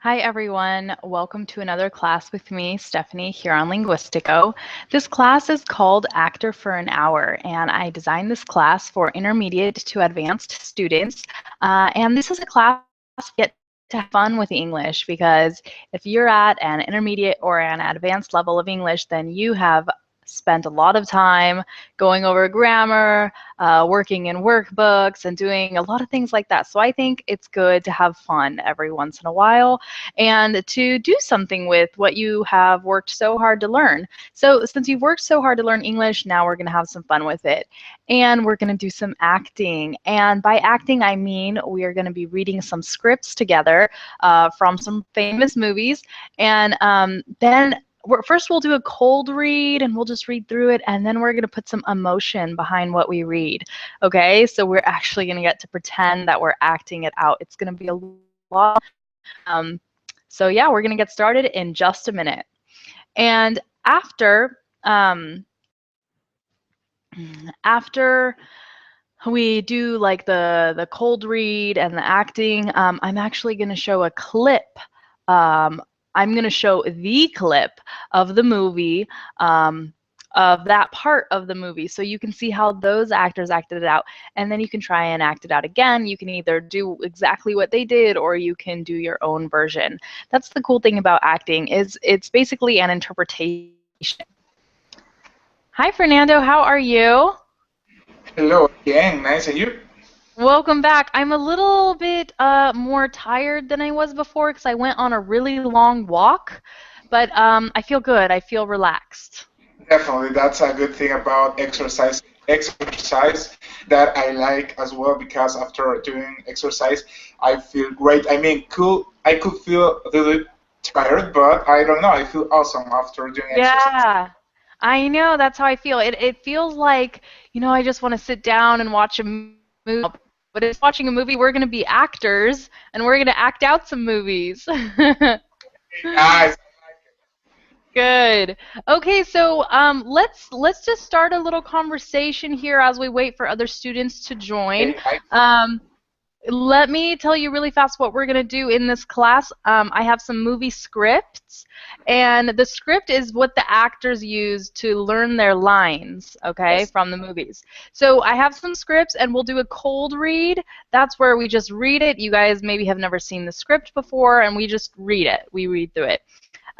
Hi everyone, welcome to another class with me, Stephanie, here on Linguistiko. This class is called Actor for an Hour, and I designed this class for intermediate to advanced students. And this is a class you get to have fun with English because if you're at an intermediate or an advanced level of English, then you have spent a lot of time going over grammar, working in workbooks, and doing a lot of things like that. So I think it's good to have fun every once in a while and to do something with what you have worked so hard to learn. So since you've worked so hard to learn English, now we're going to have some fun with it. And we're going to do some acting. And by acting, I mean we are going to be reading some scripts together from some famous movies. And then first we'll do a cold read and we'll just read through it, and then we're going to put some emotion behind what we read. Okay, so we're actually going to get to pretend that we're acting it out. It's going to be a lot. So yeah, we're going to get started in just a minute. And after we do like the cold read and the acting, I'm actually going to show a clip. I'm going to show the clip of the movie, of that part of the movie, so you can see how those actors acted it out, and then you can try and act it out again. You can either do exactly what they did or you can do your own version. That's the cool thing about acting, is it's basically an interpretation. Hi Fernando, how are you? Hello again, nice and you? Welcome back. I'm a little bit more tired than I was before because I went on a really long walk, but I feel good. I feel relaxed. Definitely, that's a good thing about exercise. Exercise that I like as well because after doing exercise, I feel great. I mean, I could feel a little tired, but I don't know. I feel awesome after doing exercise. Yeah, I know. That's how I feel. It feels like, I just want to sit down and watch a movie. But it's watching a movie. We're going to be actors and we're going to act out some movies. Nice. Good. Okay, so let's just start a little conversation here as we wait for other students to join. Okay, nice. Um, Let me tell you really fast what we're going to do in this class. I have some movie scripts, and the script is what the actors use to learn their lines, okay, Yes. from the movies. So I have some scripts, and we'll do a cold read. That's where we just read it. You guys maybe have never seen the script before, and we just read it. We read through it.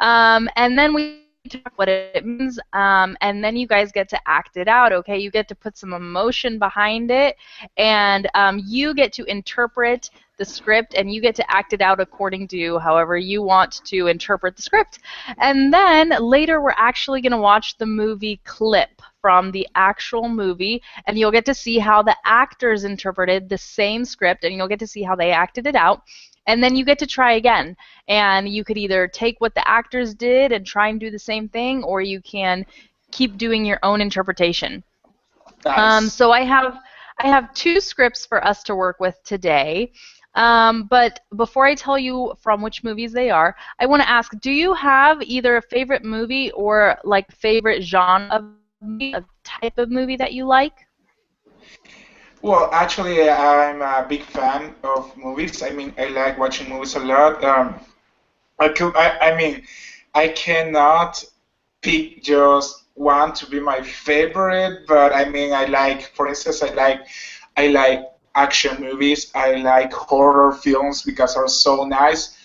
And then we talk what it means, and then you guys get to act it out, okay? You get to put some emotion behind it, and you get to interpret the script, and you get to act it out according to however you want to interpret the script. And then later we're actually going to watch the movie clip from the actual movie, and you'll get to see how the actors interpreted the same script, and you'll get to see how they acted it out. And then you get to try again. And you could either take what the actors did and try and do the same thing, or you can keep doing your own interpretation. Nice. So I have two scripts for us to work with today. But before I tell you from which movies they are, I want to ask, do you have either a favorite movie or like favorite genre of movie, a type of movie that you like? Well, actually, I'm a big fan of movies. I mean, I like watching movies a lot. I mean, I cannot pick just one to be my favorite, but I mean, I like, for instance, I like action movies. I like horror films because they're so nice.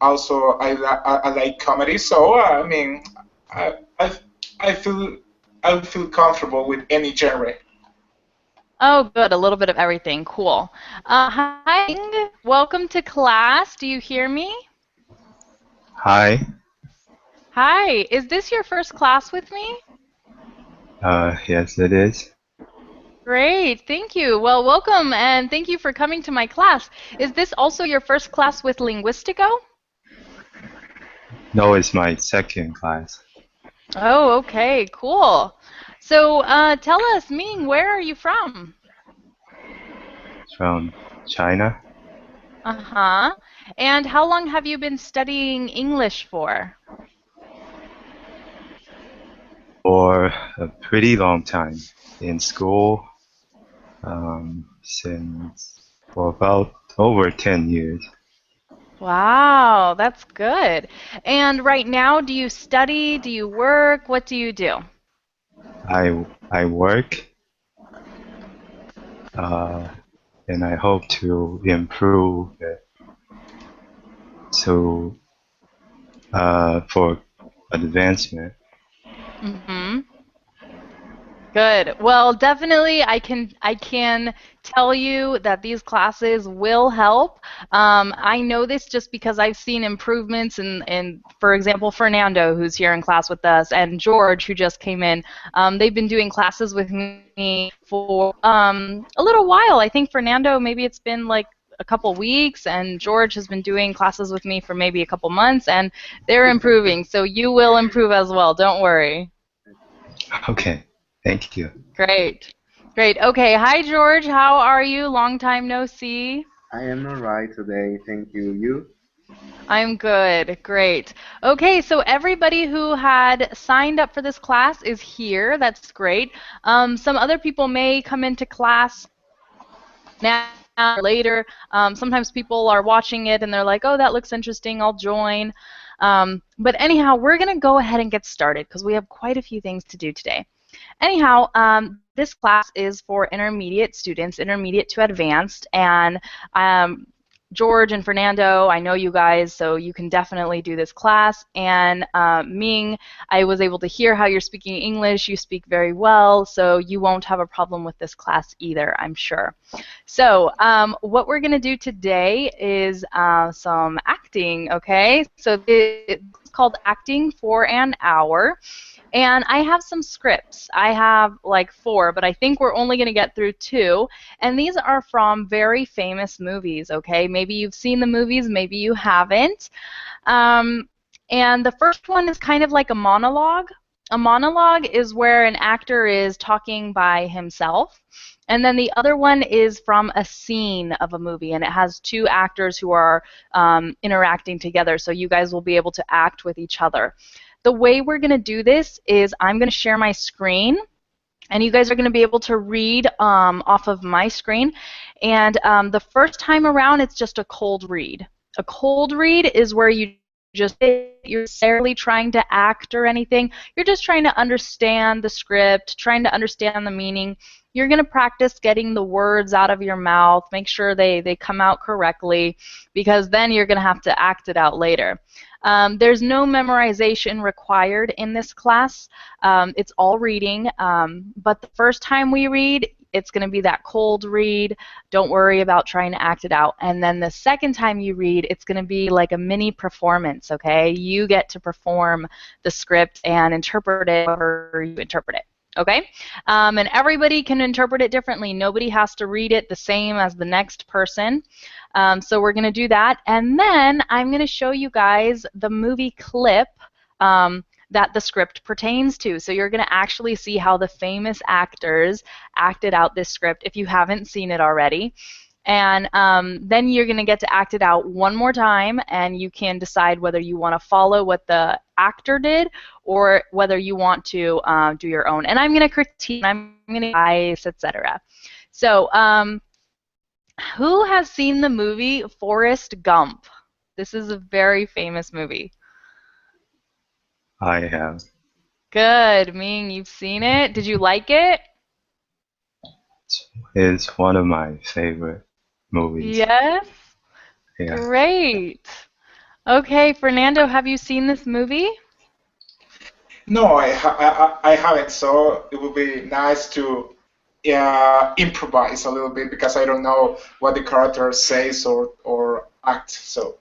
Also, I like comedy. So, I mean, I, I, I feel I feel comfortable with any genre. Oh, good. A little bit of everything. Cool. Hi, Ing. Welcome to class. Do you hear me? Hi, Hi. Is this your first class with me? yes, it is. Great. Thank you. Well, welcome and thank you for coming to my class. Is this also your first class with Linguistiko? No, it's my second class Oh, okay. Cool. So, tell us, Ming, where are you from? from China Uh-huh. And how long have you been studying English for? for a pretty long time. In school, since for about over 10 years. Wow, that's good. And right now, do you study? Do you work? What do you do? I work, uh, and I hope to improve it to for advancement. Mm-hmm. Good. Well, definitely I can tell you that these classes will help. I know this just because I've seen improvements in, for example, Fernando, who's here in class with us, and George, who just came in. They've been doing classes with me for a little while. I think Fernando, maybe it's been like a couple weeks, and George has been doing classes with me for maybe a couple months, and they're improving. So you will improve as well. Don't worry. Okay, thank you. Great. Great. Okay. Hi, George. How are you? Long time no see. I am alright today, thank you. You? I'm good. Great. Okay, so everybody who had signed up for this class is here. That's great. Some other people may come into class now or later. Sometimes people are watching it and they're like, oh, that looks interesting. I'll join. But anyhow, we're going to go ahead and get started because we have quite a few things to do today. Anyhow, this class is for intermediate students, intermediate to advanced, and George and Fernando, I know you guys, so you can definitely do this class. And Ming, I was able to hear how you're speaking English. You speak very well, so you won't have a problem with this class either, I'm sure. So what we're going to do today is some acting, okay? So it's called Acting for an Hour. And I have some scripts. I have like 4, but I think we're only going to get through 2. And these are from very famous movies, okay? Maybe you've seen the movies, maybe you haven't. Um, and the first one is kind of like a monologue. A monologue is where an actor is talking by himself. And then the other one is from a scene of a movie, and it has 2 actors who are interacting together, so you guys will be able to act with each other. The way we're going to do this is I'm going to share my screen, and you guys are going to be able to read off of my screen. And the first time around, it's just a cold read. A cold read is where you're necessarily trying to act or anything. You're just trying to understand the script, trying to understand the meaning. You're going to practice getting the words out of your mouth, make sure they come out correctly, because then you're going to have to act it out later. There's no memorization required in this class. It's all reading, but the first time we read, it's going to be that cold read. Don't worry about trying to act it out. And then the second time you read, it's going to be like a mini performance, okay? You get to perform the script and interpret it however you interpret it. Okay? And everybody can interpret it differently. Nobody has to read it the same as the next person. So we're going to do that. And then I'm going to show you guys the movie clip that the script pertains to. So you're going to actually see how the famous actors acted out this script if you haven't seen it already. And then you're going to get to act it out one more time, and you can decide whether you want to follow what the actor did or whether you want to do your own. And I'm going to critique, I'm going to advise, etc. So who has seen the movie Forrest Gump? This is a very famous movie. I have. Good, Ming, you've seen it. Did you like it? It's one of my favorite movies. Yes? Yeah. Great. Okay, Fernando, have you seen this movie? No, I haven't. So it would be nice to improvise a little bit because I don't know what the character says or act. So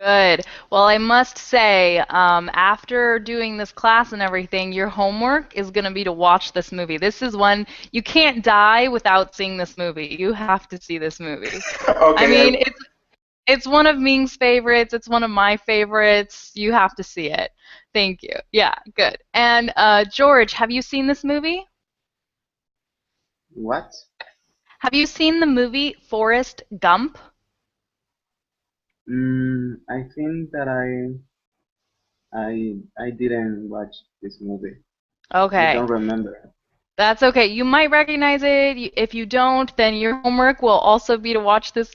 Good. Well, I must say, after doing this class and everything, your homework is going to be to watch this movie. This is one, you can't die without seeing this movie. You have to see this movie. I mean, okay. it's one of Ming's favorites. It's one of my favorites. You have to see it. Thank you. Yeah, good. And George, have you seen this movie? What? Have you seen the movie Forrest Gump? I think that I didn't watch this movie. I Okay. don't remember. That's okay. You might recognize it. If you don't, then your homework will also be to watch this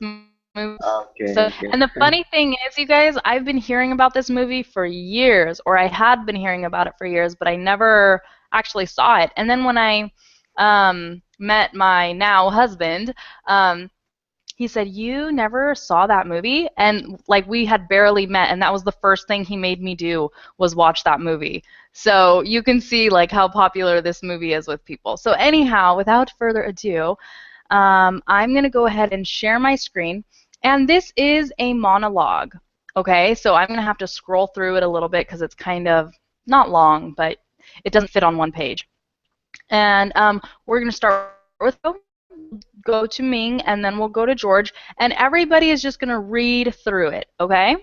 Okay, So, okay. and the funny thing is, you guys, I've been hearing about this movie for years, or I had been hearing about it for years, but I never actually saw it. And then when I met my now husband, he said, "You never saw that movie?" And like we had barely met, and that was the first thing he made me do was watch that movie. So you can see like how popular this movie is with people. So anyhow, without further ado, I'm going to go ahead and share my screen. And this is a monologue. Okay, so I'm going to have to scroll through it a little bit because it's kind of not long, but it doesn't fit on one page. And we're going to start with go to Ming, and then we'll go to George, and everybody is just going to read through it, okay?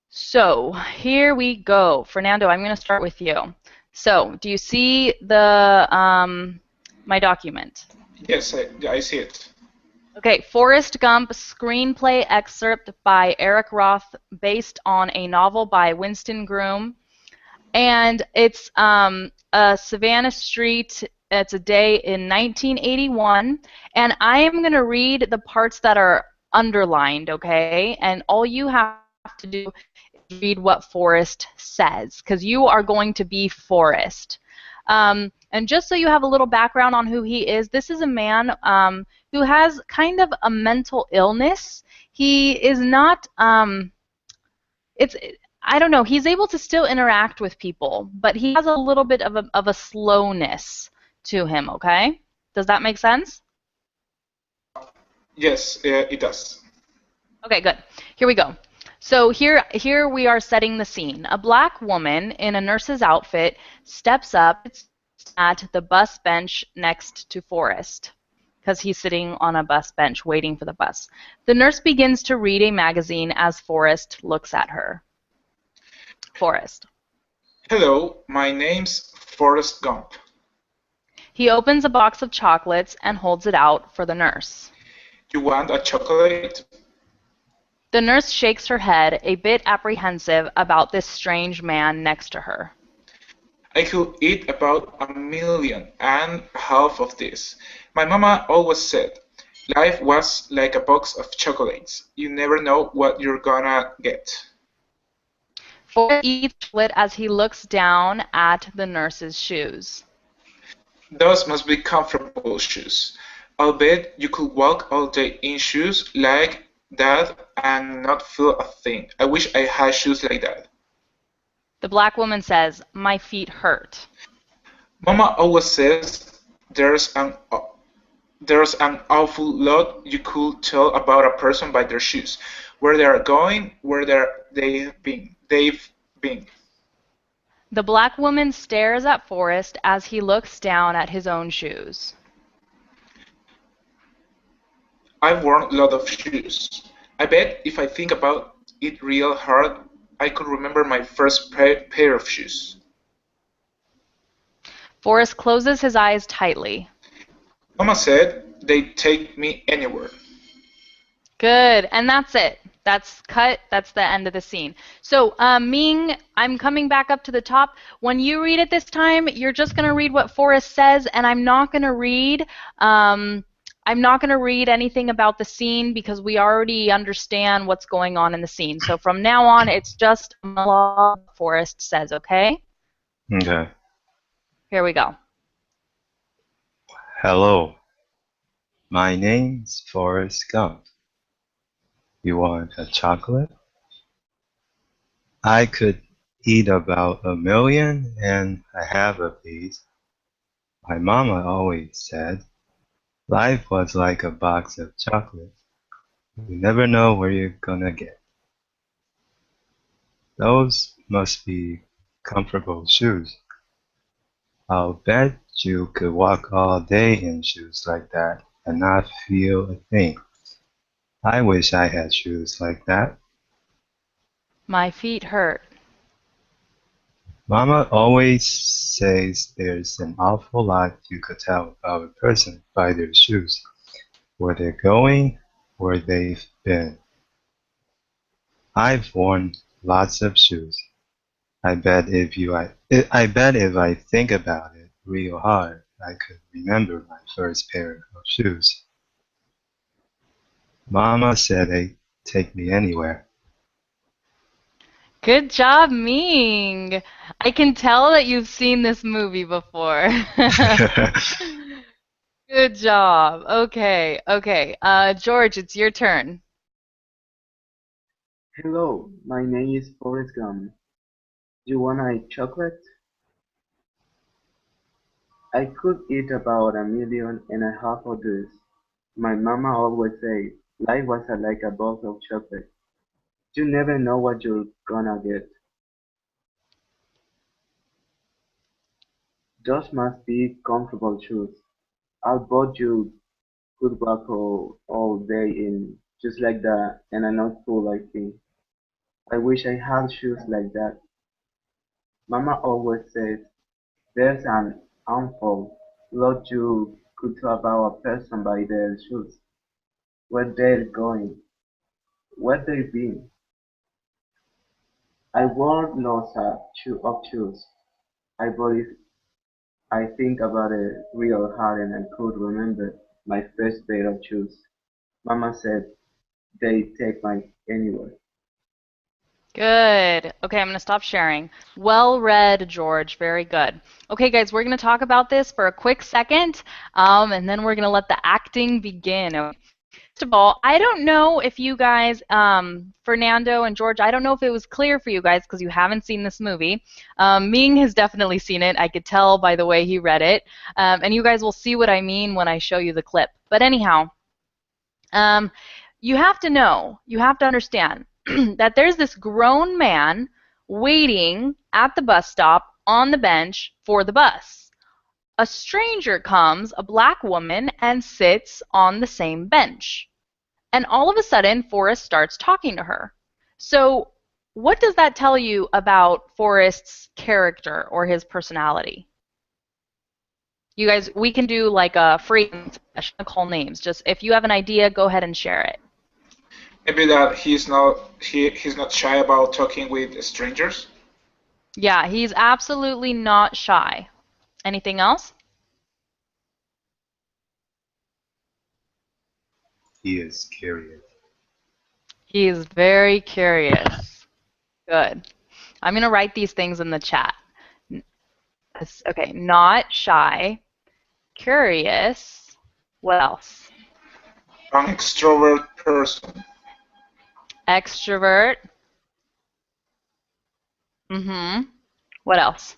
So here we go. Fernando, I'm going to start with you. So do you see the my document? Yes, I see it. Okay, Forrest Gump screenplay excerpt by Eric Roth based on a novel by Winston Groom. And it's a Savannah Street. It's a day in 1981, and I am going to read the parts that are underlined, okay? And all you have to do is read what Forrest says, because you are going to be Forrest. And just so you have a little background on who he is, this is a man who has kind of a mental illness. He is not. I don't know, he's able to still interact with people, but he has a little bit of a slowness to him, okay? Does that make sense? Yes, it does. Okay, good. Here we go. So here we are setting the scene. A black woman in a nurse's outfit steps up at the bus bench next to Forrest, because he's sitting on a bus bench waiting for the bus. The nurse begins to read a magazine as Forrest looks at her. Forrest. Hello, my name's Forrest Gump. He opens a box of chocolates and holds it out for the nurse. You want a chocolate? The nurse shakes her head, a bit apprehensive about this strange man next to her. I could eat about 1.5 million of this. My mama always said, life was like a box of chocolates. You never know what you're gonna get. Forrest eats chocolate as he looks down at the nurse's shoes. Those must be comfortable shoes. I'll bet you could walk all day in shoes like that and not feel a thing. I wish I had shoes like that. The black woman says, "My feet hurt." Mama always says there's an awful lot you could tell about a person by their shoes, where they are going, where they've been. The black woman stares at Forrest as he looks down at his own shoes. I've worn a lot of shoes. I bet if I think about it real hard, I could remember my first pair of shoes. Forrest closes his eyes tightly. Mama said they'd take me anywhere. Good, and that's it. That's cut. That's the end of the scene. So, Ming, I'm coming back up to the top. When you read it this time, you're just going to read what Forrest says, and I'm not going to read. I'm not going to read anything about the scene because we already understand what's going on in the scene. So from now on, it's just a monologue Forrest says. Okay? Okay. Here we go. Hello. My name's Forrest Gump. You want a chocolate? I could eat about 1.5 million of these. My mama always said, life was like a box of chocolates. You never know where you're gonna get. Those must be comfortable shoes. I'll bet you could walk all day in shoes like that and not feel a thing. I wish I had shoes like that. My feet hurt. Mama always says there's an awful lot you could tell about a person by their shoes, where they're going, where they've been. I've worn lots of shoes. I bet if I think about it real hard, I could remember my first pair of shoes. Mama said they'd take me anywhere. Good job, Ming. I can tell that you've seen this movie before. Good job. Okay, okay. George, it's your turn. Hello, my name is Forrest Gump. You wanna eat chocolate? I could eat about 1.5 million of these. My mama always said life was like a box of chocolate. You never know what you're gonna get. Those must be comfortable shoes. I'll bet you could walk all day in just like that and I'm not full like me. I wish I had shoes like that. Mama always says there's an awful lot you could tell about a person by their shoes, where they're going, where they've been. I wore lots of shoes. I believe I think about it real hard and I could remember my first pair of shoes. Mama said they'd take me anywhere. Good. Okay, I'm going to stop sharing. Well read, George. Very good. Okay, guys, we're going to talk about this for a quick second, and then we're going to let the acting begin. First of all, I don't know if you guys, Fernando and George, I don't know if it was clear for you guys because you haven't seen this movie. Ming has definitely seen it. I could tell by the way he read it. And you guys will see what I mean when I show you the clip. But anyhow, you have to know, you have to understand that there's this grown man waiting at the bus stop on the bench for the bus. A stranger comes, a black woman, and sits on the same bench. And all of a sudden, Forrest starts talking to her. So what does that tell you about Forrest's character or his personality? You guys, we can do like a free session, call names. Just if you have an idea, go ahead and share it. Maybe that he's not shy about talking with strangers. Yeah, he's absolutely not shy. Anything else? He is curious. He's very curious. Good. I'm going to write these things in the chat. Okay, not shy, curious. What else? An extrovert person. Extrovert. Mm-hmm. What else?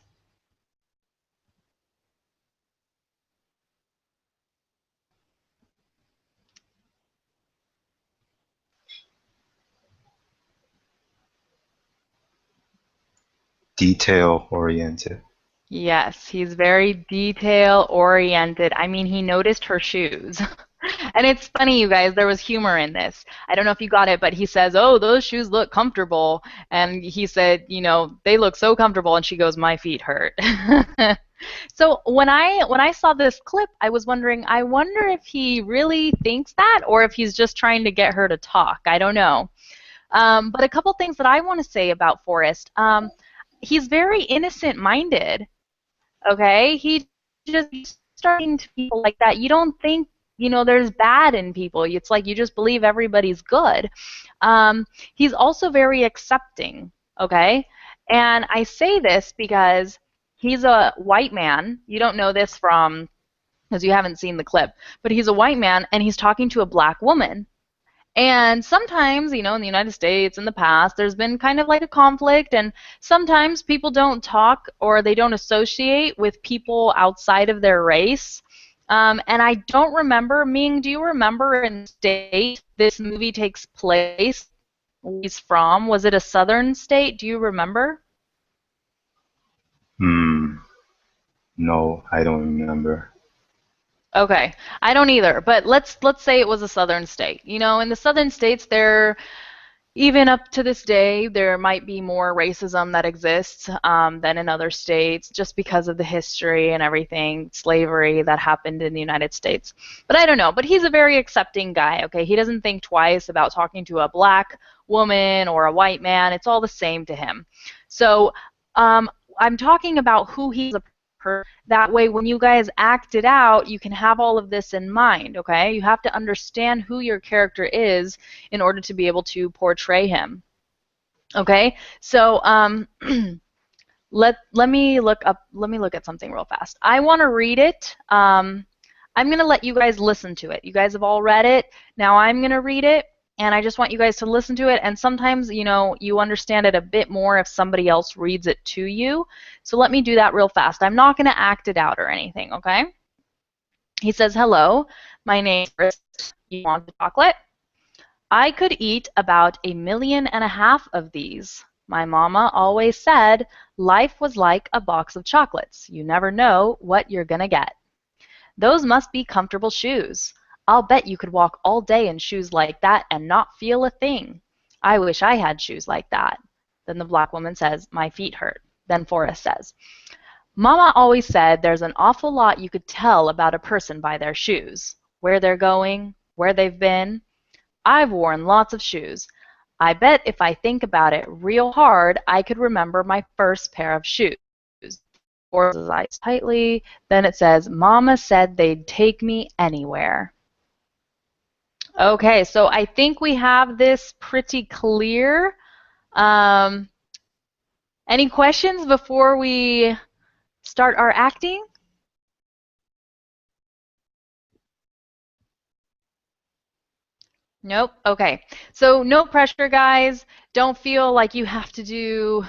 Detail oriented. Yes, he's very detail oriented. I mean, he noticed her shoes. And it's funny, you guys, there was humor in this. I don't know if you got it, but he says, "Oh, those shoes look comfortable." And he said, "You know, they look so comfortable." And she goes, "My feet hurt." So when I saw this clip, I was wondering, I wonder if he really thinks that or if he's just trying to get her to talk. I don't know. But a couple things that I want to say about Forrest. He's very innocent-minded. Okay, he just starting to people like that. You don't think there's bad in people. It's like you just believe everybody's good. He's also very accepting. Okay, and I say this because he's a white man. You don't know this from because you haven't seen the clip, but he's a white man and he's talking to a black woman. And sometimes, in the United States in the past, there's been kind of like a conflict, and sometimes people don't talk or they don't associate with people outside of their race. And I don't remember, Ming, do you remember in the state this movie takes place? Where he's from? Was it a southern state? Do you remember? No, I don't remember. Okay, I don't either, but let's say it was a southern state. In the southern states, even up to this day, there might be more racism that exists than in other states just because of the history and everything, slavery that happened in the United States. But I don't know. But he's a very accepting guy, okay? He doesn't think twice about talking to a black woman or a white man. It's all the same to him. So I'm talking about who he's a person. That way, when you guys act it out, you can have all of this in mind, okay? You have to understand who your character is in order to be able to portray him, okay? So let me look at something real fast. I want to read it. I'm going to let you guys listen to it. You guys have all read it. Now I'm going to read it, and I just want you guys to listen to it. And sometimes, you know, you understand it a bit more if somebody else reads it to you. So let me do that real fast. I'm not going to act it out or anything, okay? He says, hello, my name is Chris. You want the chocolate? I could eat about 1.5 million of these. My mama always said life was like a box of chocolates. You never know what you're going to get. Those must be comfortable shoes. I'll bet you could walk all day in shoes like that and not feel a thing. I wish I had shoes like that. Then the black woman says, my feet hurt. Then Forrest says, Mama always said there's an awful lot you could tell about a person by their shoes. Where they're going, where they've been. I've worn lots of shoes. I bet if I think about it real hard, I could remember my first pair of shoes. Forrest his eyes tightly. Then it says, Mama said they'd take me anywhere. Okay, so I think we have this pretty clear. Any questions before we start our acting? Nope. Okay. So no pressure, guys. Don't feel like you have to do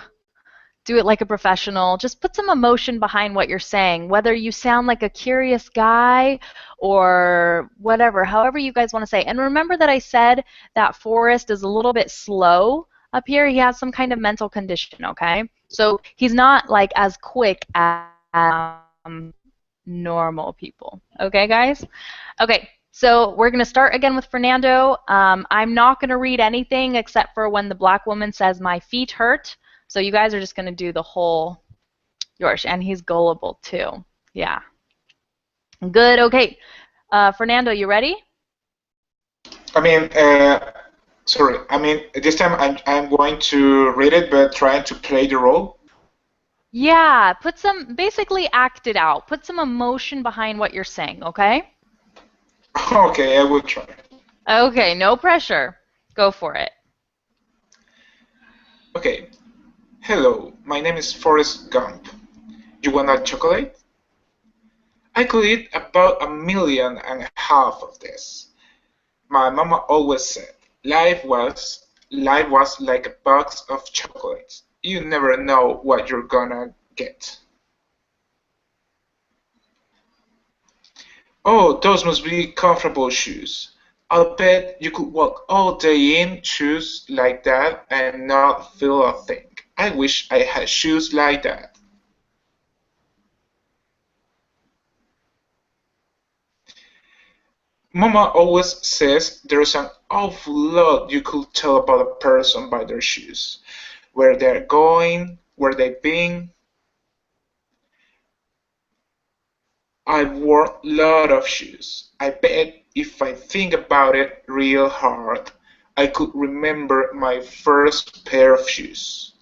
it like a professional. Just put some emotion behind what you're saying, whether you sound like a curious guy or whatever, however you guys want to say. And remember that I said that Forrest is a little bit slow up here. He has some kind of mental condition, okay? So he's not like as quick as normal people. Okay, guys? Okay. So we're going to start again with Fernando. I'm not going to read anything except for when the black woman says, my feet hurt. So you guys are just going to do the whole Yorsh. And he's gullible, too. Yeah. Good. Okay. Fernando, you ready? I mean, sorry. I mean, this time I'm going to read it, but trying to play the role. Yeah. Basically act it out. Put some emotion behind what you're saying, okay? Okay, I will try. Okay, no pressure. Go for it. Okay. Hello, my name is Forrest Gump. You want a chocolate? I could eat about 1.5 million of this. My mama always said life was like a box of chocolates. You never know what you're gonna get. Oh, those must be comfortable shoes. I'll bet you could walk all day in shoes like that and not feel a thing. I wish I had shoes like that. Mama always says there's an awful lot you could tell about a person by their shoes. Where they're going, where they've been. I've worn a lot of shoes. I bet if I think about it real hard, I could remember my first pair of shoes.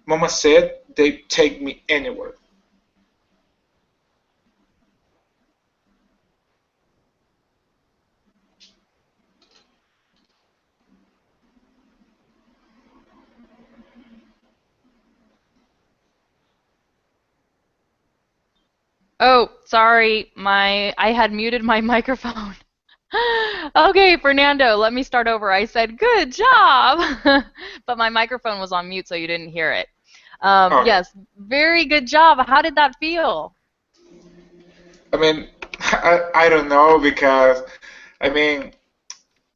Mama said they'd take me anywhere. Oh, sorry. I had muted my microphone. Okay, Fernando, let me start over. I said, good job. But my microphone was on mute, so you didn't hear it. Oh, Yes, very good job. How did that feel? I mean, I don't know because, I mean,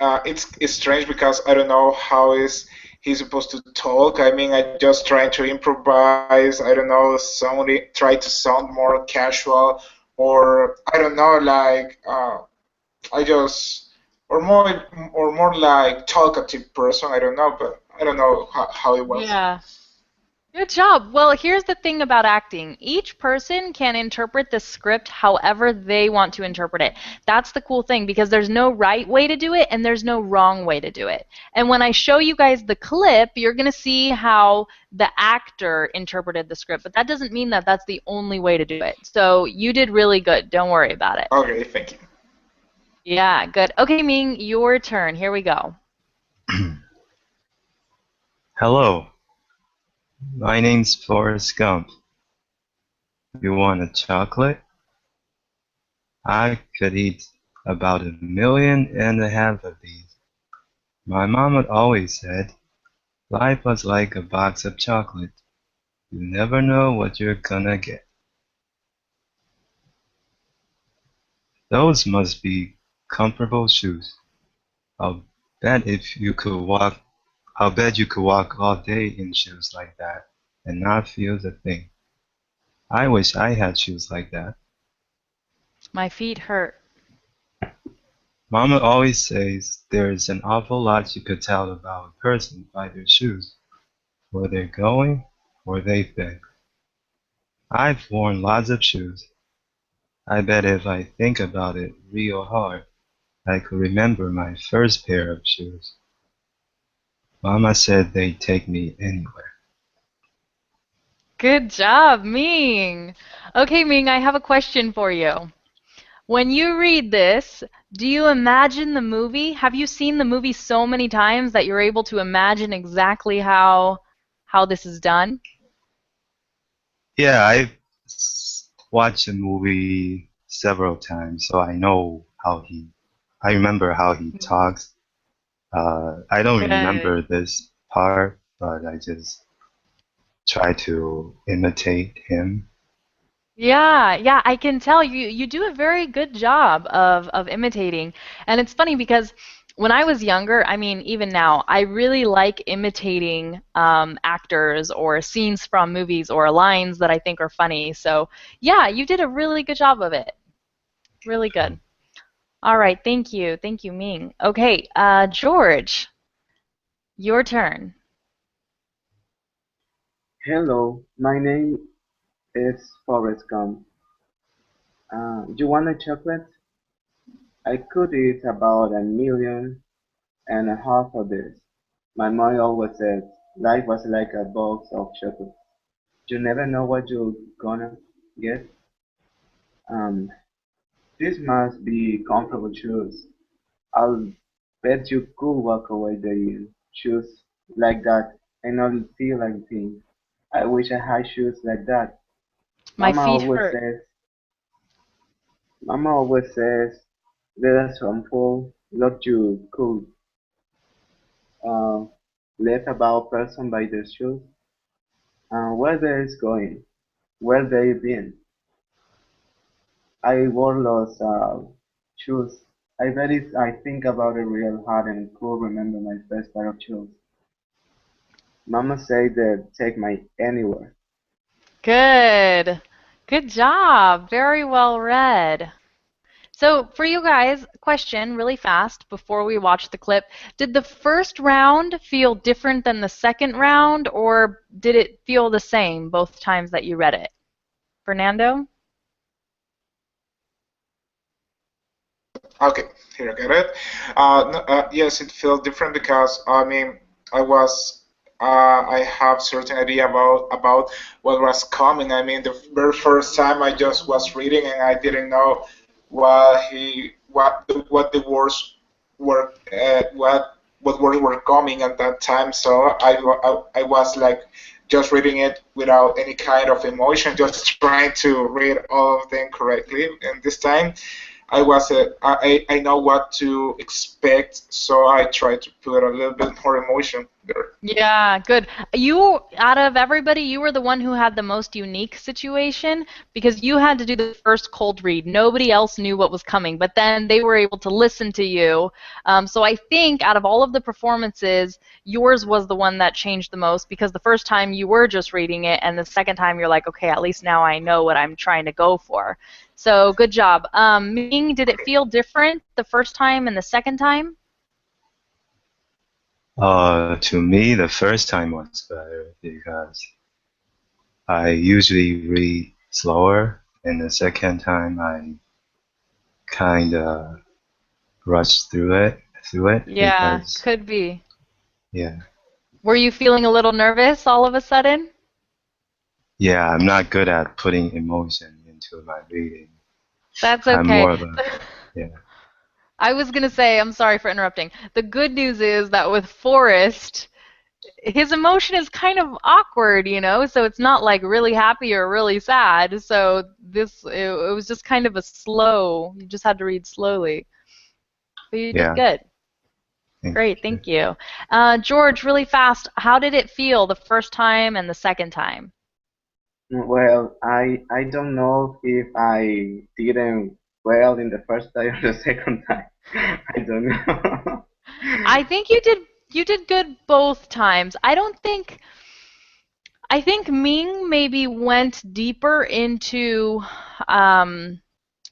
it's strange because I don't know how is he supposed to talk. I mean, I just trying to improvise. I don't know, try to sound more casual, or I don't know, like I just or more like talkative person. I don't know, but I don't know how it was. Yeah. Good job. Well, here's the thing about acting. Each person can interpret the script however they want to interpret it. That's the cool thing because there's no right way to do it and there's no wrong way to do it. And when I show you guys the clip, you're going to see how the actor interpreted the script, but that doesn't mean that that's the only way to do it. So you did really good. Don't worry about it. Okay, thank you. Yeah, good. Okay, Ming, your turn. Here we go. Hello, my name's Forrest Gump. You want a chocolate? I could eat about 1.5 million of these. My mom always said, life was like a box of chocolate. You never know what you're gonna get. Those must be comfortable shoes. I'll bet you could walk all day in shoes like that and not feel a thing. I wish I had shoes like that. My feet hurt. Mama always says there's an awful lot you could tell about a person by their shoes, where they're going, where they've been. I've worn lots of shoes. I bet if I think about it real hard, I could remember my first pair of shoes. Mama said they'd take me anywhere. Good job, Ming. Okay, Ming, I have a question for you. When you read this, do you imagine the movie? Have you seen the movie so many times that you're able to imagine exactly how this is done? Yeah, watched the movie several times, so I remember how he talks. I don't Good. remember this part, but I just try to imitate him. Yeah, I can tell you do a very good job of imitating. And it's funny because when I was younger, I mean, even now, I really like imitating actors or scenes from movies or lines that I think are funny. So, yeah, you did a really good job of it. Really good. All right, thank you. Thank you, Ming. Okay, George, your turn. Hello, my name is Forrest Gump. You want a chocolate? I could eat about 1.5 million of this. My mom always said life was like a box of chocolates. You never know what you're gonna get. Um, this must be comfortable shoes. I'll bet you could walk away there in shoes like that and not feel anything. I wish I had shoes like that. My Mama feet always hurt. says, Mama always says, let us unfold what you could uh, let about person by their shoes, where they is going, where they been. I wore those shoes. I bet if I think about it real hard and could remember my first pair of shoes. Mama said that take my anywhere. Good. Good job. Very well read. So for you guys, question really fast before we watch the clip. Did the first round feel different than the second round, or did it feel the same both times that you read it? Fernando? Okay, here I get it. No, yes, it felt different because I mean I have certain idea about what was coming. I mean, the very first time I just was reading and I didn't know what the words were what words were coming at that time. So I was like just reading it without any kind of emotion, just trying to read all of them correctly. And this time I know what to expect, so I try to put a little bit more emotion there. Yeah, good. You, out of everybody, you were the one who had the most unique situation because you had to do the first cold read. Nobody else knew what was coming, but then they were able to listen to you. So I think out of all of the performances, yours was the one that changed the most because the first time you were just reading it, and the second time you're like, okay, at least now I know what I'm trying to go for. So good job. Ming, did it feel different the first time and the second time? To me, the first time was better because I usually read slower, and the second time I kind of rush through it Yeah, because could be. yeah, Were you feeling a little nervous all of a sudden? yeah, I'm not good at putting emotion into my reading. That's I'm okay. more of a yeah, I was gonna say, I'm sorry for interrupting. The good news is that with Forrest, his emotion is kind of awkward, you know, so it's not like really happy or really sad. So it was just kind of a slow, you just had to read slowly. But you did yeah. good. Thank Great, you. thank you. George, really fast, how did it feel the first time and the second time? Well, I don't know if I didn't well in the first time or the second time. I don't know. I think you did good both times. I think Ming maybe went deeper into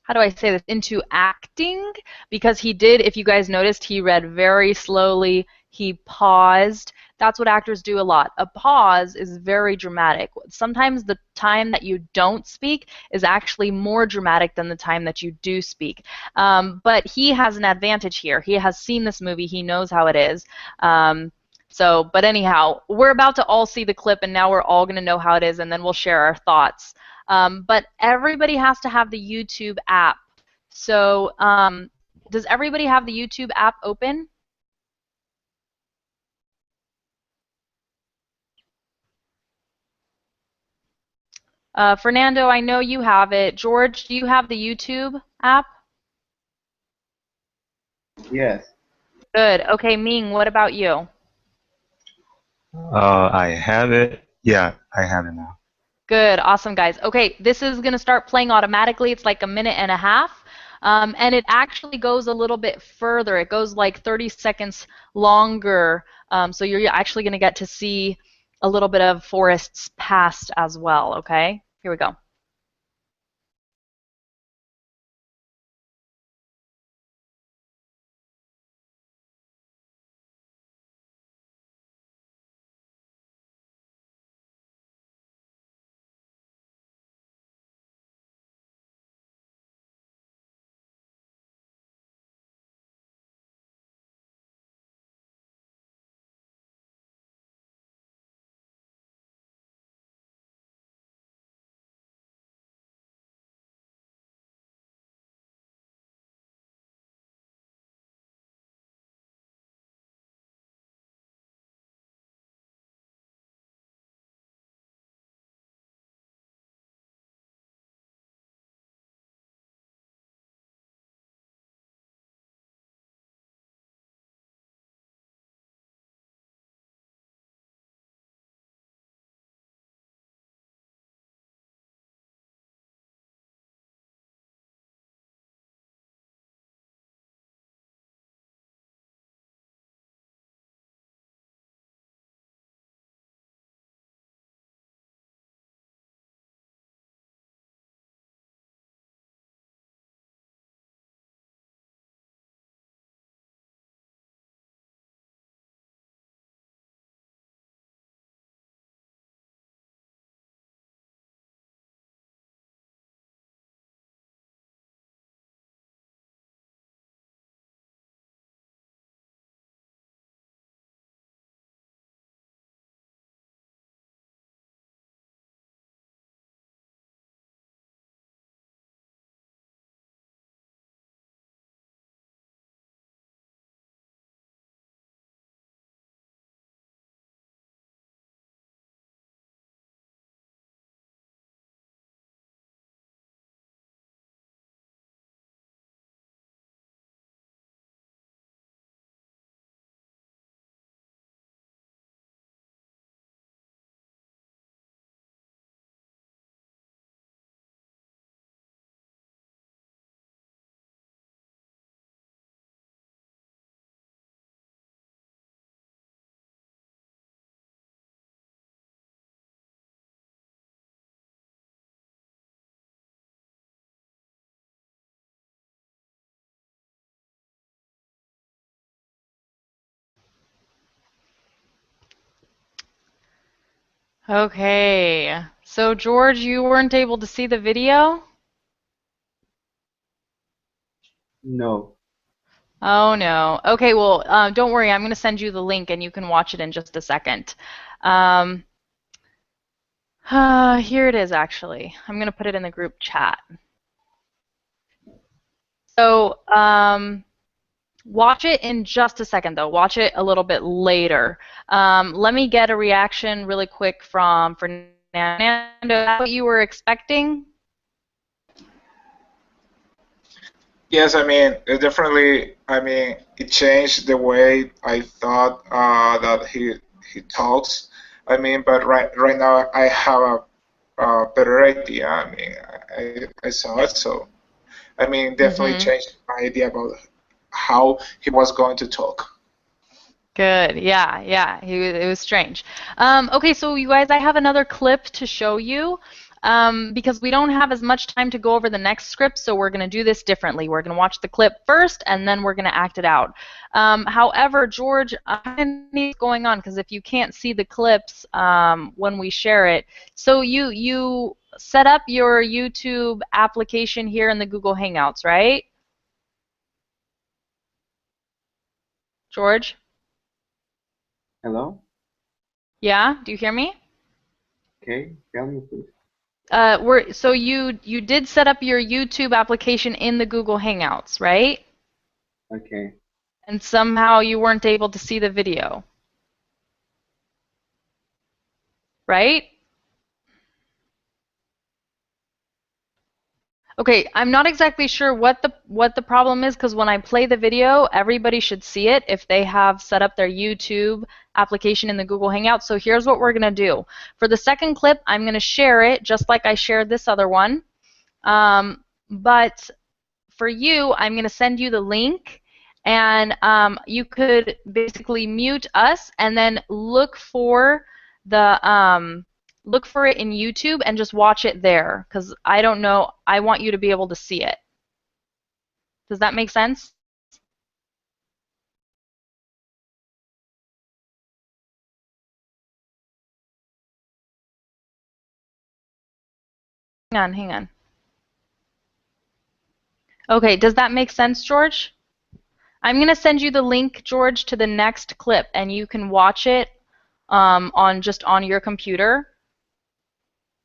how do I say this, into acting, because he did, if you guys noticed, he read very slowly, he paused. That's what actors do a lot. A pause is very dramatic. Sometimes the time that you don't speak is actually more dramatic than the time that you do speak. But he has an advantage here. He has seen this movie, he knows how it is. But anyhow, we're about to all see the clip, and now we're all going to know how it is, and then we'll share our thoughts. But everybody has to have the YouTube app. So does everybody have the YouTube app open? Fernando, I know you have it. George, do you have the YouTube app? Yes. Good. Okay, Ming, what about you? I have it. Yeah, I have it now. Good, awesome, guys. Okay, this is going to start playing automatically. It's like a minute and a half. And it actually goes a little bit further. It goes like 30 seconds longer. So you're actually going to get to see a little bit of Forrest's past as well, okay? Here we go. Okay, So George, you weren't able to see the video? No. Oh no. Okay, well, don't worry. I'm going to send you the link and you can watch it in just a second. Um, here it is, actually. I'm going to put it in the group chat. So, watch it in just a second, though. Watch it a little bit later. Let me get a reaction really quick from Fernando. Is that what you were expecting? Yes, I mean, it definitely. I mean, it changed the way I thought that he talks. I mean, but right now I have a better idea. I mean, I saw it, so I mean, definitely Mm-hmm. changed my idea about how he was going to talk. Good. Yeah, yeah. It was strange. Okay, so you guys, I have another clip to show you because we don't have as much time to go over the next script, so we're going to do this differently. We're going to watch the clip first, and then we're going to act it out. However, George, I kind of need what's going on because if you can't see the clips when we share it, so you set up your YouTube application here in the Google Hangouts, right? George? Hello? Yeah? Do you hear me? Okay, tell me please. So you did set up your YouTube application in the Google Hangouts, right? Okay. And somehow you weren't able to see the video, right? Okay, I'm not exactly sure what the problem is because when I play the video, everybody should see it if they have set up their YouTube application in the Google Hangouts. So here's what we're going to do. For the second clip, I'm going to share it just like I shared this other one. But for you, I'm going to send you the link, and you could basically mute us and then look for it in YouTube and just watch it there because I don't know. I want you to be able to see it. Does that make sense? Hang on. Okay, does that make sense, George? I'm going to send you the link, George, to the next clip, and you can watch it on your computer,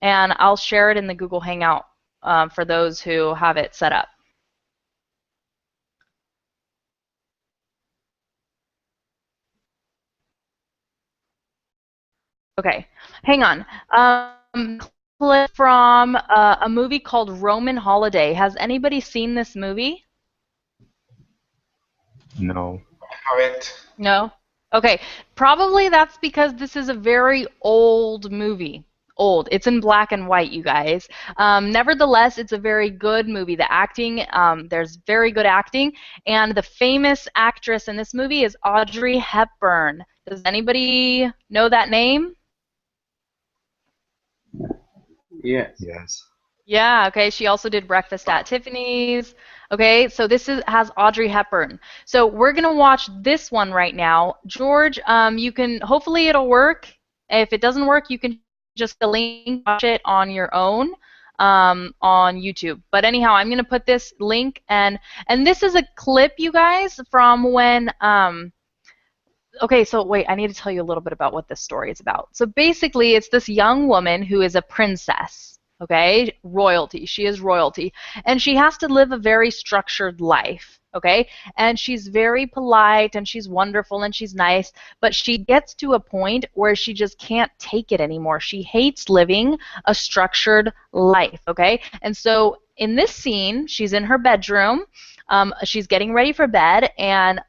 and I'll share it in the Google Hangout for those who have it set up. Okay, hang on. Clip from a movie called Roman Holiday. Has anybody seen this movie? No. I haven't. No? Okay, probably that's because this is a very old movie. Old. It's in black and white, you guys. Nevertheless, it's a very good movie. The acting, there's very good acting, and the famous actress in this movie is Audrey Hepburn. Does anybody know that name? Yes. Yes. Yeah, okay. She also did Breakfast at Tiffany's. Okay, so has Audrey Hepburn. So we're gonna watch this one right now. George, you can hopefully it'll work. If it doesn't work, you can just link watch it on your own on YouTube. But anyhow, I'm gonna put this link and this is a clip, you guys, from when okay, so wait, I need to tell you a little bit about what this story is about. So basically, it's this young woman who is a princess, okay? Royalty. She is royalty. And she has to live a very structured life, okay? And she's very polite and she's wonderful and she's nice, but she gets to a point where she just can't take it anymore. She hates living a structured life, okay? And so in this scene, she's in her bedroom. She's getting ready for bed, and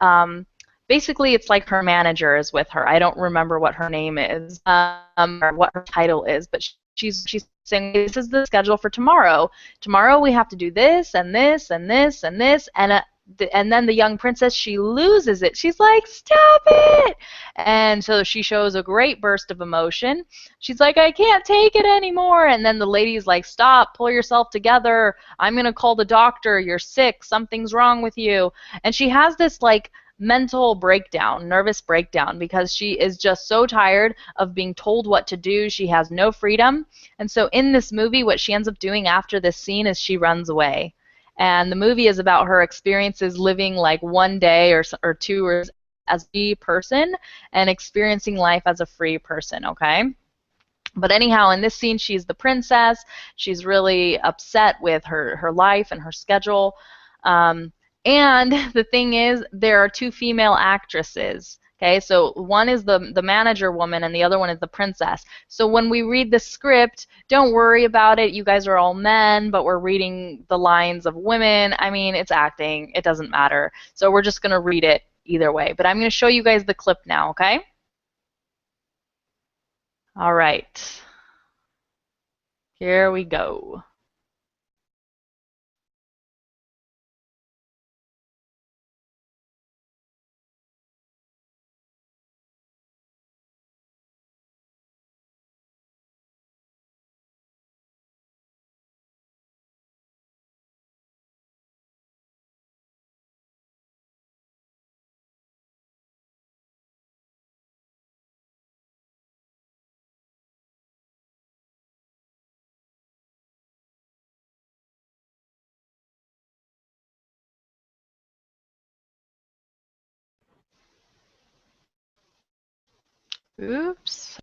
basically it's like her manager is with her. I don't remember what her name is or what her title is, but she's saying this is the schedule for tomorrow. Tomorrow we have to do this and this and this and this, and then the young princess, she loses it. She's like, stop it! And so she shows a great burst of emotion. She's like, I can't take it anymore. And then the lady's like, stop, pull yourself together. I'm going to call the doctor. You're sick. Something's wrong with you. And she has this like mental breakdown, nervous breakdown, because she is just so tired of being told what to do. She has no freedom. And so in this movie, what she ends up doing after this scene is she runs away. And the movie is about her experiences living like one day or two as a free person and experiencing life as a free person, okay? But anyhow, in this scene, she's the princess. She's really upset with her life and her schedule. And the thing is, there are two female actresses. Okay, so one is the manager woman and the other one is the princess. So when we read the script, don't worry about it. You guys are all men, but we're reading the lines of women. I mean, it's acting. It doesn't matter. So we're just going to read it either way. But I'm going to show you guys the clip now, okay? All right. Here we go. Oops.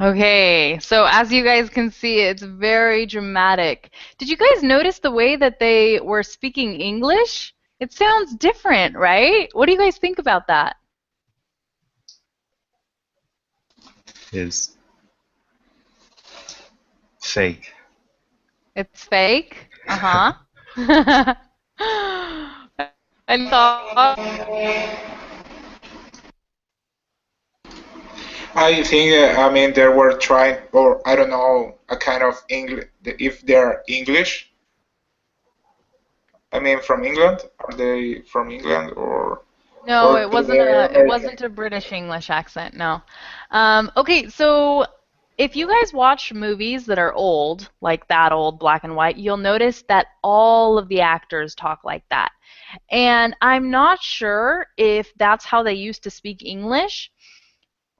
Okay, so as you guys can see, it's very dramatic. Did you guys notice the way that they were speaking English? It sounds different, right? What do you guys think about that? Is fake. It's fake? Uh-huh. And thought, I think, I mean, they were trying, or I don't know, a kind of English, if they're English. I mean, from England? Are they from England no, or it wasn't they're American? a British English accent, no. Okay, so if you guys watch movies that are old, like that old black and white, you'll notice that all of the actors talk like that. And I'm not sure if that's how they used to speak English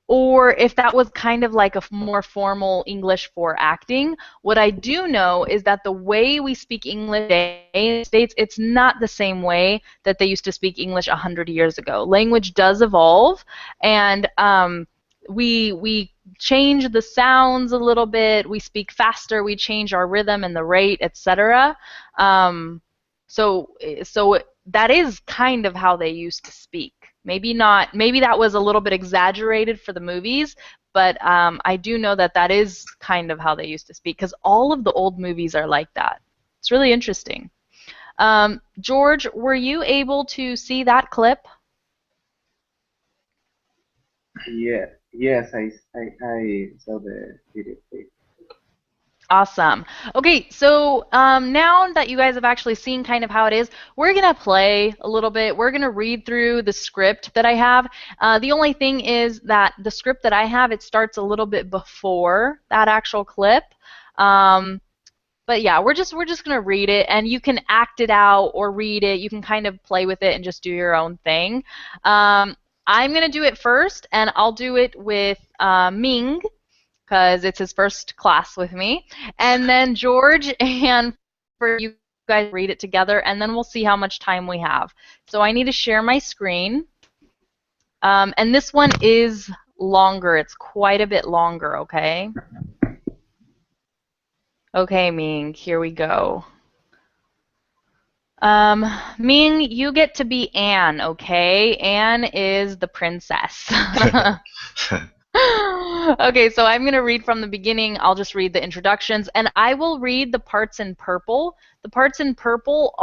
or if that was kind of like a more formal English for acting. What I do know is that the way we speak English today in the States, it's not the same way that they used to speak English 100 years ago. Language does evolve, and we change the sounds a little bit. We speak faster. We change our rhythm and the rate, etc. So that is kind of how they used to speak. Maybe not. Maybe that was a little bit exaggerated for the movies, but I do know that that is kind of how they used to speak because all of the old movies are like that. It's really interesting. George, were you able to see that clip? Yeah, yes, I saw the video clip. Awesome. Okay, so now that you guys have actually seen kind of how it is, we're going to play a little bit. We're going to read through the script that I have. The only thing is that the script that I have, it starts a little bit before that actual clip. But yeah, we're just going to read it, and you can act it out or read it. You can kind of play with it and just do your own thing. I'm going to do it first, and I'll do it with Ming, because it's his first class with me. And then George, and for you guys read it together, and then we'll see how much time we have. So I need to share my screen. And this one is longer. It's quite a bit longer, okay? Okay, Ming, here we go. Ming, you get to be Anne, okay? Anne is the princess. Okay, so I'm going to read from the beginning. I'll just read the introductions, and I will read the parts in purple. The parts in purple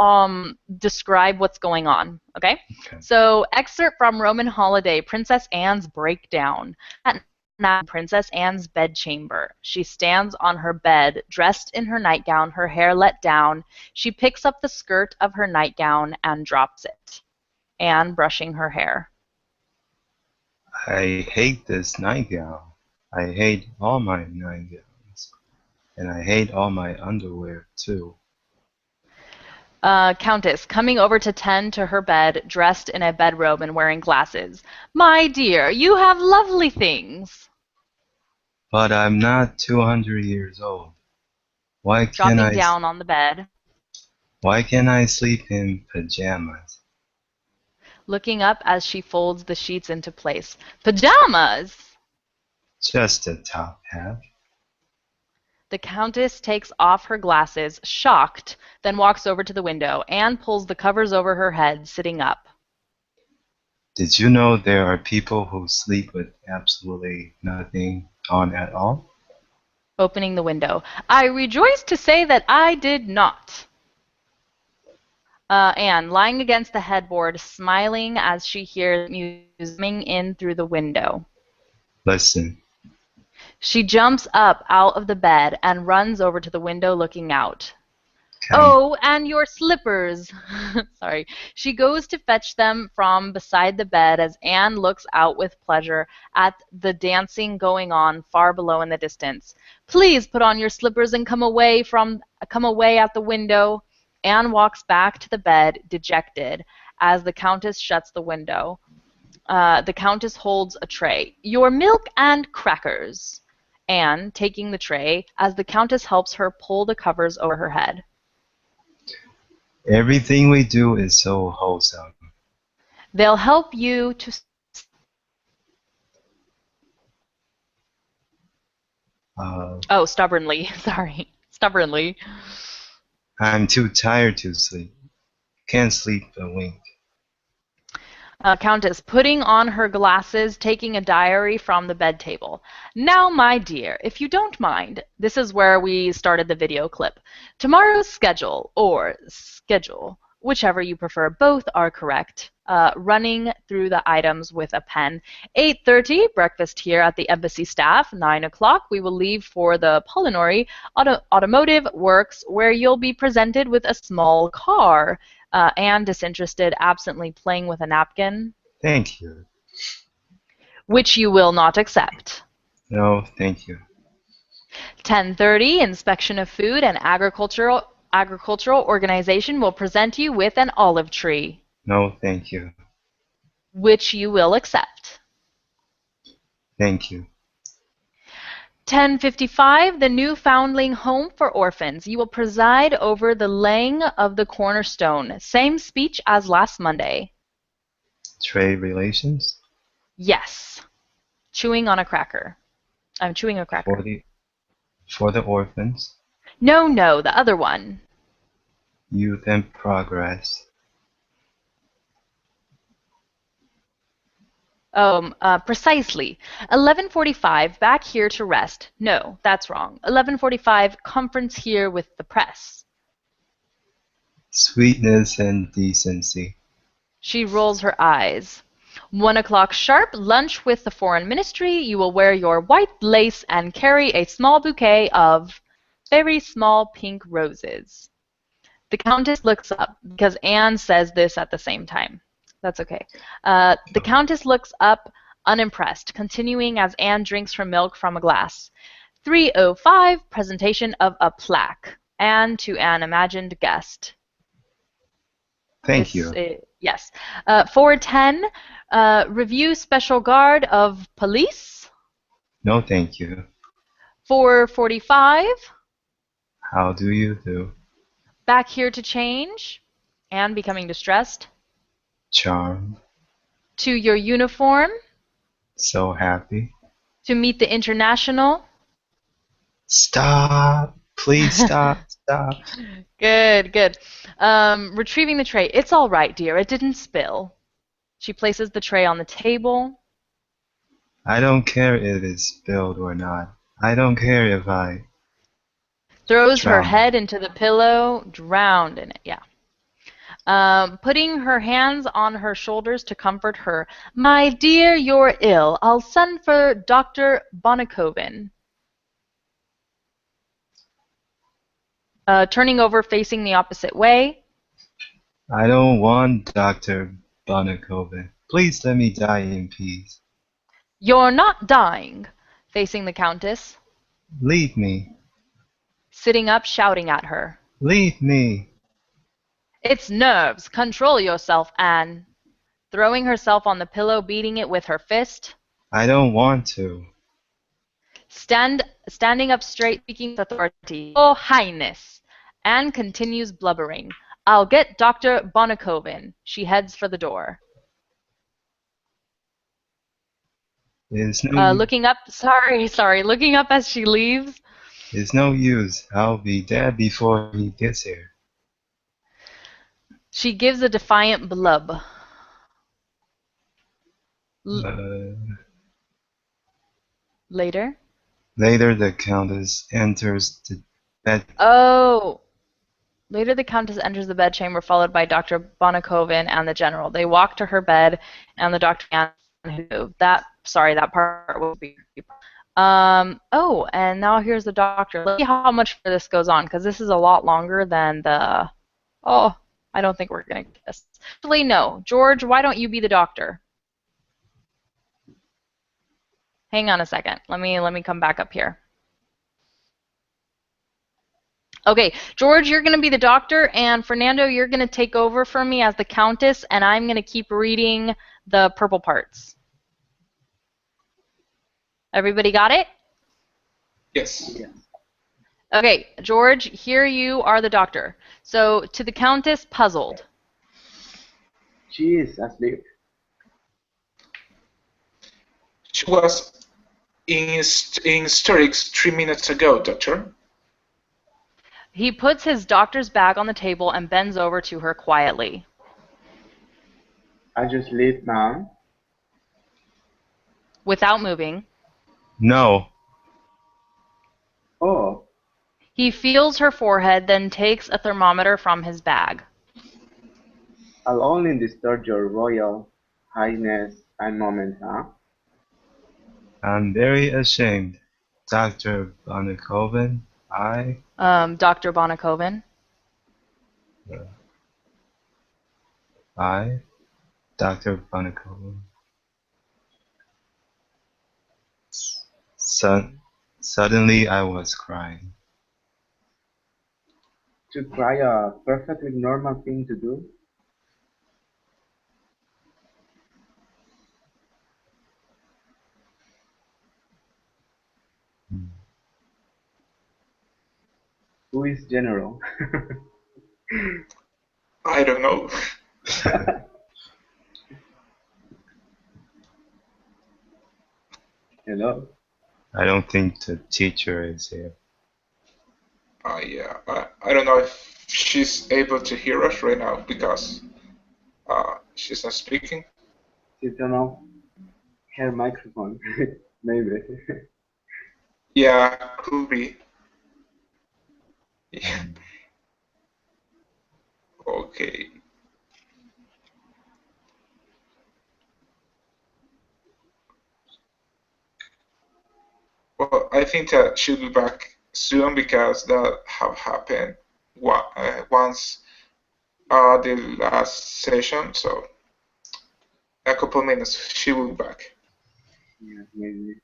describe what's going on, okay? So, excerpt from Roman Holiday, Princess Anne's Breakdown. At night, Princess Anne's bedchamber. She stands on her bed, dressed in her nightgown, her hair let down. She picks up the skirt of her nightgown and drops it. Anne brushing her hair. I hate this nightgown. I hate all my nightgowns. And I hate all my underwear, too. Countess, coming over to tend to her bed, dressed in a bedrobe and wearing glasses. My dear, you have lovely things. But I'm not 200 years old. Why can't Dropping down on the bed. Why can't I sleep in pajamas? Looking up as she folds the sheets into place. Pajamas! Just the top half. The Countess takes off her glasses, shocked, then walks over to the window. Anne pulls the covers over her head, sitting up. Did you know there are people who sleep with absolutely nothing on at all? Opening the window. I rejoice to say that I did not. Anne, lying against the headboard, smiling as she hears music coming in through the window. Listen. She jumps up out of the bed and runs over to the window looking out. Count. Oh, and your slippers. Sorry. She goes to fetch them from beside the bed as Anne looks out with pleasure at the dancing going on far below in the distance. Please put on your slippers and come away at the window. Anne walks back to the bed, dejected, as the Countess shuts the window. The Countess holds a tray. Your milk and crackers. Anne, taking the tray, as the Countess helps her pull the covers over her head. Everything we do is so wholesome. They'll help you to... Oh, stubbornly. Sorry. Stubbornly. I'm too tired to sleep. Can't sleep a wink. Countess, putting on her glasses, taking a diary from the bed table. Now, my dear, if you don't mind, this is where we started the video clip. Tomorrow's schedule, or schedule, whichever you prefer, both are correct. Running through the items with a pen. 8:30, breakfast here at the embassy staff. 9 o'clock, we will leave for the Polonary Automotive Works, where you'll be presented with a small car. Anne, disinterested, absently playing with a napkin. Thank you. Which you will not accept. No, thank you. 10:30, inspection of food and agricultural organization will present you with an olive tree. No, thank you. Which you will accept. Thank you. 10:55, the new foundling home for orphans. You will preside over the laying of the cornerstone. Same speech as last Monday. Trade relations? Yes. Chewing on a cracker. I'm chewing a cracker. For the orphans? No, the other one. Youth and progress. Precisely. 11:45, back here to rest. No, that's wrong. 11:45, conference here with the press. Sweetness and decency. She rolls her eyes. 1 o'clock sharp, lunch with the foreign ministry. You will wear your white lace and carry a small bouquet of very small pink roses. The Countess looks up because Anne says this at the same time. That's okay. The Countess looks up, unimpressed, continuing as Anne drinks her milk from a glass. 3:05, presentation of a plaque. Anne to an imagined guest. Thank you. Yes. 4:10, review special guard of police. No, thank you. 4:45. How do you do? Back here to change and becoming distressed. Charmed. To your uniform. So happy. To meet the international. Stop. Please stop. Stop. Good, good. Retrieving the tray. It's all right, dear. It didn't spill. She places the tray on the table. I don't care if it's spilled or not. I don't care if I Throws her drown. head into the pillow, drowned in it. Yeah. Putting her hands on her shoulders to comfort her. My dear, you're ill. I'll send for Dr. Bonakoven. Turning over, facing the opposite way. I don't want Dr. Bonakoven. Please let me die in peace. You're not dying. Facing the Countess. Leave me. Sitting up, shouting at her. Leave me. It's nerves. Control yourself, Anne. Throwing herself on the pillow, beating it with her fist. I don't want to. Standing up straight, speaking with authority. Your Highness. Anne continues blubbering. I'll get Dr. Bonakoven. She heads for the door. It's no, Looking up, looking up as she leaves. it's no use. I'll be dead before he gets here. She gives a defiant blub. Later. Later, the Countess enters the bed. Oh. Later, the Countess enters the bedchamber, followed by Dr. Bonakoven and the General. They walk to her bed, and the doctor who that part will be. Oh, and now here's the doctor. Let's see how much this goes on, because this is a lot longer than the. Oh, I don't think we're gonna get this. Actually, no. George, why don't you be the doctor? Hang on a second. Let me come back up here. Okay, George, you're going to be the doctor, and Fernando, you're going to take over for me as the Countess, and I'm going to keep reading the purple parts. Everybody got it? Yes. Yeah. Okay, George, here you are the doctor. So, to the Countess, puzzled. She is asleep. She was in hysterics 3 minutes ago, Doctor. He puts his doctor's bag on the table and bends over to her quietly. I just leave, ma'am. Without moving. No. Oh, He feels her forehead, then takes a thermometer from his bag. I'll only disturb your royal highness a moment, huh? I'm very ashamed. Dr. Bonakoven, Dr. Bonakoven. Dr. Bonakoven. Suddenly I was crying. To cry a perfectly normal thing to do? Who is General? I don't know. Hello? I don't think the teacher is here. Yeah, I don't know if she's able to hear us right now because she's not speaking. She turned off her microphone. Maybe. Yeah, could be. Yeah. Okay. Well, I think that she'll be back soon because that have happened once the last session. So a couple minutes, she will be back. Yeah, maybe.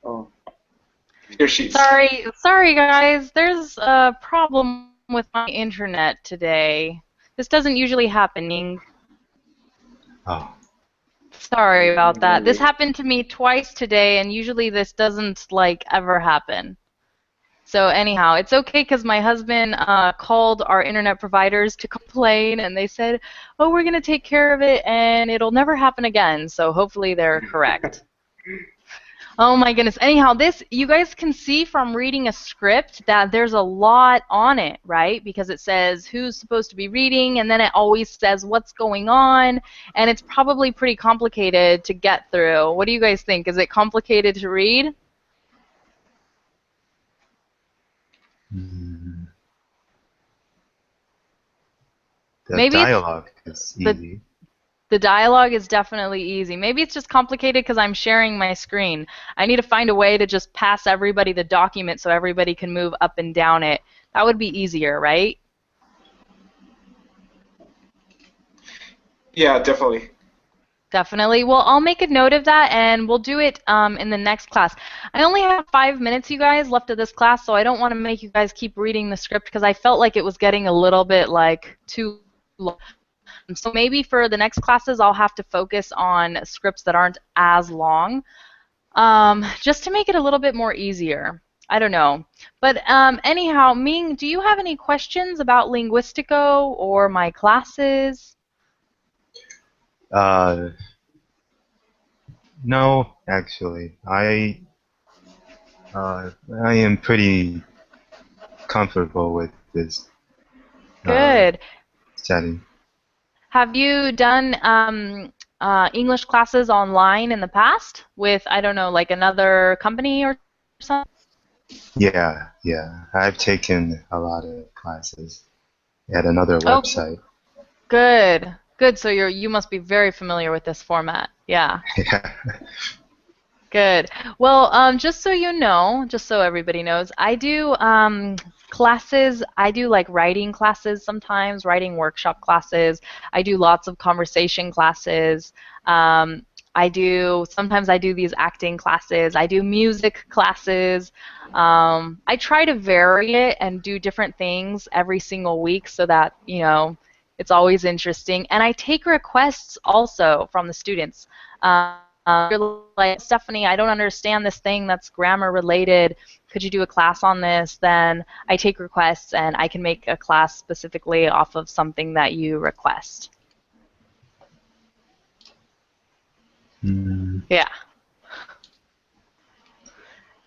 Oh, Here she is. Sorry guys. There's a problem with my internet today. This doesn't usually happen, Ning. Oh, Sorry about that. This Really? happened to me twice today, and usually this doesn't like ever happen. So anyhow, it's okay because my husband called our internet providers to complain, and they said, "Oh, we're gonna take care of it, and it'll never happen again." So hopefully they're correct. Oh my goodness. Anyhow, this, you guys can see from reading a script that there's a lot on it, right? Because it says who's supposed to be reading, and then it always says what's going on, and it's probably pretty complicated to get through. What do you guys think? Is it complicated to read? mm, the Maybe it's dialogue is the easy. the dialogue is definitely easy. Maybe it's just complicated because I'm sharing my screen. I need to find a way to just pass everybody the document so everybody can move up and down it. That would be easier, right? Yeah, definitely. Definitely. Well, I'll make a note of that, and we'll do it in the next class. I only have 5 minutes, you guys, left of this class, so I don't want to make you guys keep reading the script because I felt like it was getting a little bit like too long. So maybe for the next classes, I'll have to focus on scripts that aren't as long, just to make it a little bit more easier. I don't know. But anyhow, Ming, do you have any questions about Linguistiko or my classes? Uh, no, actually, I am pretty comfortable with this Good. setting. Have you done English classes online in the past with, I don't know, like another company or something? Yeah. I've taken a lot of classes at another Oh, website. good. Good. So you must be very familiar with this format. Yeah. Yeah. Good. Well, just so you know, just so everybody knows, I do classes. I do like writing classes sometimes, writing workshop classes. I do lots of conversation classes. Sometimes I do these acting classes. I do music classes. I try to vary it and do different things every single week so that, it's always interesting. And I take requests also from the students. You're like, Stephanie, I don't understand this thing that's grammar related. Could you do a class on this? Then I take requests and I can make a class specifically off of something that you request. Mm, Yeah.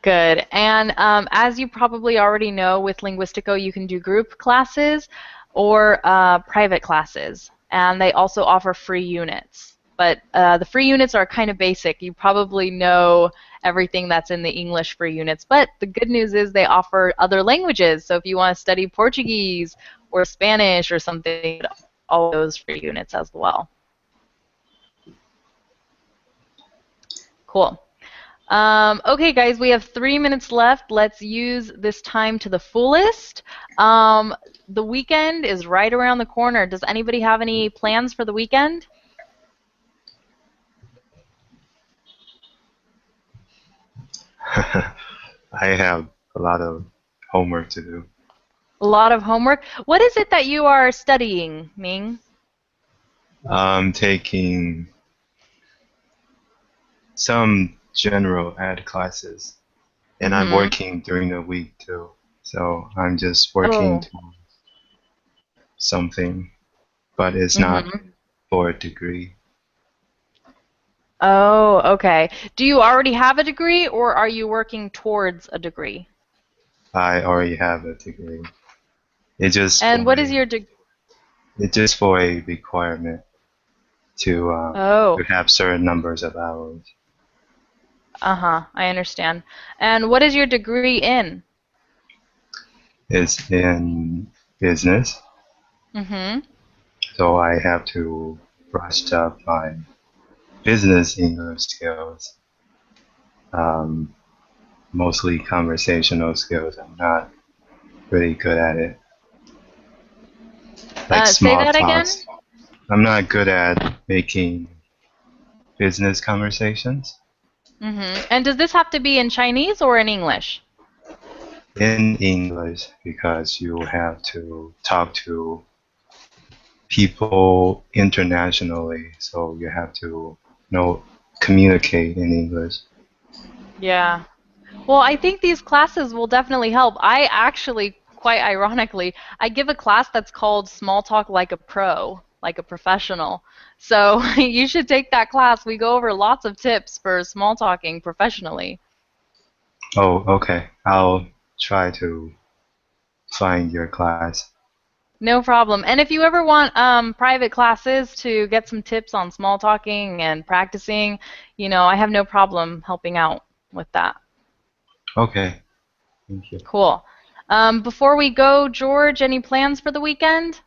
Good. And as you probably already know, with Linguistiko, you can do group classes or private classes. And they also offer free units. But the free units are kind of basic. You probably know everything that's in the English free units. But the good news is they offer other languages. So if you want to study Portuguese or Spanish or something, all those free units as well. Cool. Okay, guys, we have 3 minutes left. Let's use this time to the fullest. The weekend is right around the corner. Does anybody have any plans for the weekend? I have a lot of homework to do. A lot of homework. What is it that you are studying, Ming? I'm taking some general ed classes, and I'm working during the week too. So I'm just working Oh. towards something, but it's not for a degree. Oh, okay. Do you already have a degree, or are you working towards a degree? I already have a degree. It's just And what is your degree? it's just for a requirement to have certain numbers of hours. I understand. And what is your degree in? It's in business. So I have to brush up my business English skills, mostly conversational skills. I'm not really good at it. Like Say small that again? talks. I'm not good at making business conversations. And does this have to be in Chinese or in English? In English, because you have to talk to people internationally, so you have to communicate in English. Yeah. Well, I think these classes will definitely help. I actually, quite ironically, I give a class that's called Small Talk Like a Pro, like a professional. So you should take that class. We go over lots of tips for small talking professionally. Oh, okay. I'll try to find your class. No problem. And if you ever want private classes to get some tips on small talking and practicing, I have no problem helping out with that. Okay. Thank you. Cool. Before we go, George, any plans for the weekend?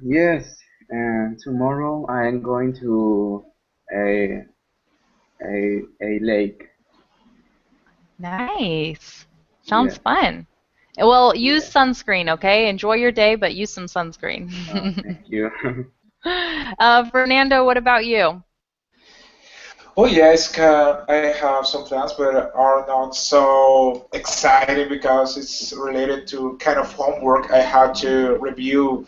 Yes, and tomorrow I am going to a a lake. Nice. Sounds Yeah, fun. Well, use yeah. sunscreen, okay? Enjoy your day, but use some sunscreen. Thank you. Fernando, what about you? Oh yes, I have some plans, but are not so exciting because it's related to kind of homework. I had to review.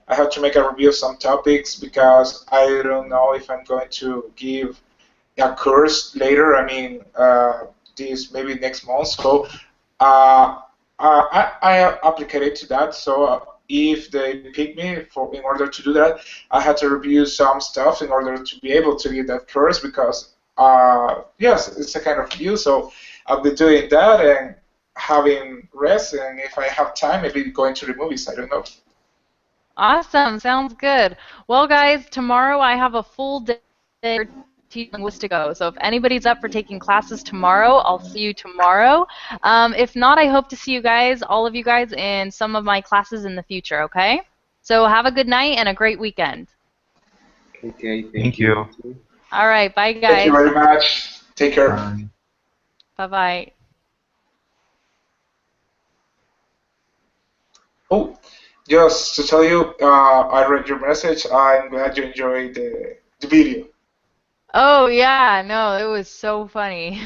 I have to make a review of some topics because I don't know if I'm going to give a course later. I mean, this maybe next month. So I applied to that. So if they pick me for in order to do that, I had to review some stuff in order to be able to give that course because yes, it's a kind of review. So I'll be doing that and having rest. And if I have time, maybe going to the movies. I don't know. Awesome. Sounds good. Well, guys, tomorrow I have a full day for teaching Linguistiko. So if anybody's up for taking classes tomorrow, I'll see you tomorrow. If not, I hope to see you guys, all of you guys, in some of my classes in the future, okay? So have a good night and a great weekend. Okay, thank Thank you. you. You too. All right. Bye, Thank you guys. very much. Take care. Bye. Bye-bye. Oh, just to tell you, I read your message. I'm glad you enjoyed the video. Oh, yeah. No, it was so funny.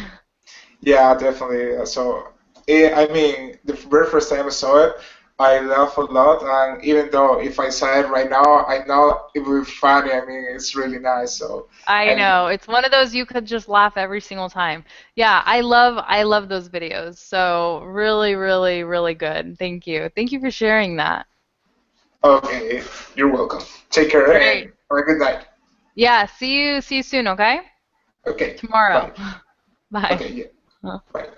Yeah, definitely. So, I mean, the very first time I saw it, I laughed a lot. And even though if I saw it right now, I know it will be funny. I mean, it's really nice. So, I and know. It's one of those you could just laugh every single time. Yeah, I love those videos. So really, really, really good. Thank you. Thank you for sharing that. okay, you're welcome. Take care Great. and have a good night. Yeah, see you soon, okay? Okay, Tomorrow. bye. Bye. Okay, yeah, bye.